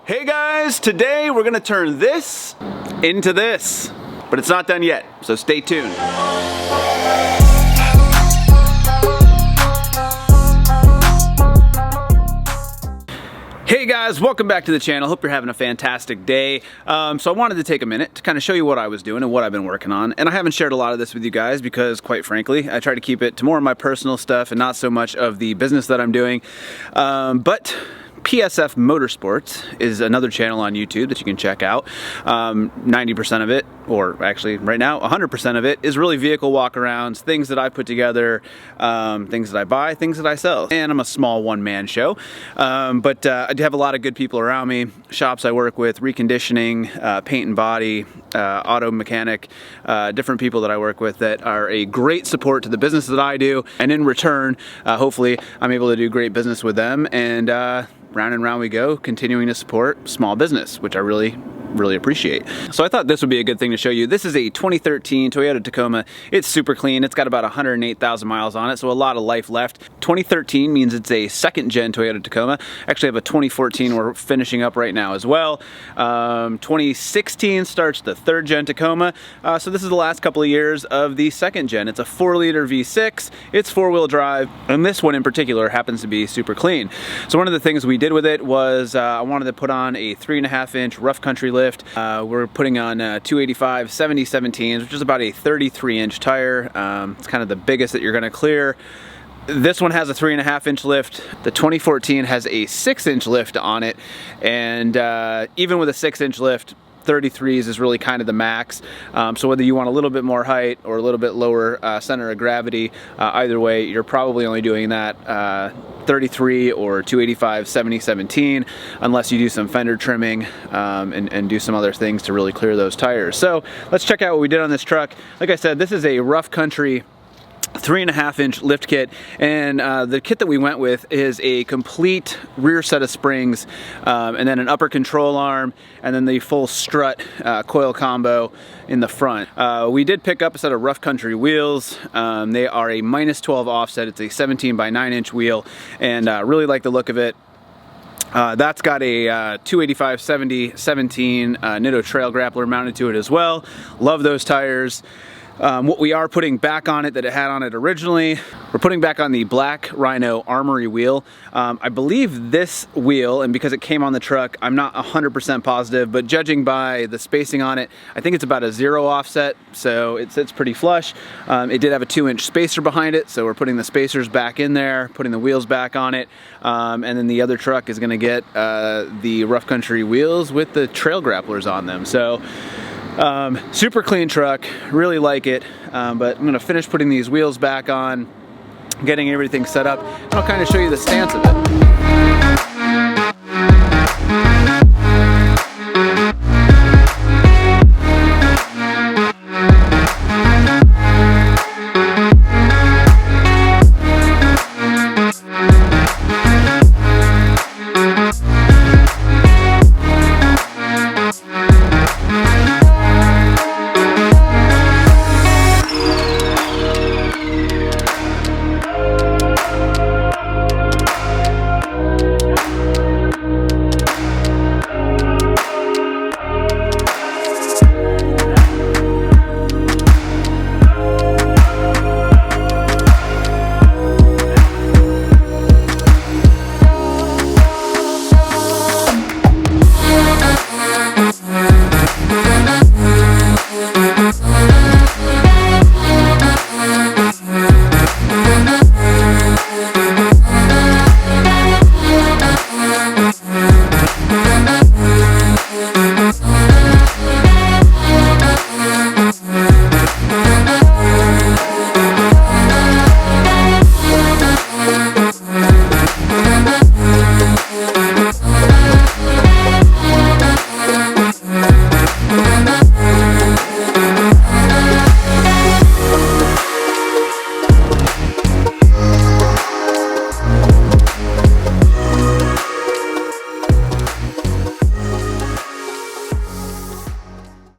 Hey guys, today we're gonna turn this into this, but it's not done yet, so stay tuned. Hey guys, welcome back to the channel. Hope you're having a fantastic day. So I wanted to take a minute to kind of show you what I was doing and what I've been working on. And I haven't shared a lot of this with you guys because, quite frankly, I try to keep it to more of my personal stuff and not so much of the business that I'm doing. But PSF Motorsports is another channel on YouTube that you can check out. 90% of it, or actually right now 100% of it, is really vehicle walkarounds, things that I put together, things that I buy, things that I sell. And I'm a small one-man show, but I do have a lot of good people around me, shops I work with, reconditioning, paint and body, auto mechanic, different people that I work with that are a great support to the business that I do, and in return, hopefully I'm able to do great business with them, and round and round we go, continuing to support small business, which I really appreciate. So I thought this would be a good thing to show you. This is a 2013 Toyota Tacoma. It's super clean. It's got about 108,000 miles on it, so a lot of life left. 2013 means it's a second gen Toyota Tacoma. Actually have a 2014 we're finishing up right now as well. 2016 starts the third gen Tacoma. So this is the last couple of years of the second gen. It's a 4-liter V6. It's 4-wheel drive, and this one in particular happens to be super clean. So one of the things we did with it was I wanted to put on a 3.5-inch rough country lift. We're putting on 285 70/17s, which is about a 33-inch tire. It's kind of the biggest that you're going to clear. This one has a 3.5-inch lift. The 2014 has a 6-inch lift on it, and even with a 6-inch lift, 33's is really kind of the max. So whether you want a little bit more height or a little bit lower center of gravity, either way, you're probably only doing that 33 or 285 70/17, unless you do some fender trimming and do some other things to really clear those tires. So let's check out what we did on this truck. Like I said, this is a rough country 3.5-inch lift kit, and the kit that we went with is a complete rear set of springs, and then an upper control arm, and then the full strut coil combo in the front. We did pick up a set of rough country wheels. They are a -12 offset. It's a 17 by 9-inch wheel, and really like the look of it. That's got a 285 70/17 Nitto Trail Grappler mounted to it as well. Love those tires. What we are putting back on it that it had on it originally, we're putting back on the black Rhino Armory wheel. I believe this wheel, and because it came on the truck, I'm not 100% positive, but judging by the spacing on it, I think it's about a 0 offset, so it sits pretty flush. It did have a 2-inch spacer behind it, so we're putting the spacers back in there, putting the wheels back on it, and then the other truck is gonna get the rough country wheels with the Trail Grapplers on them. So super clean truck, really like it, but I'm gonna finish putting these wheels back on, getting everything set up, and I'll kind of show you the stance of it.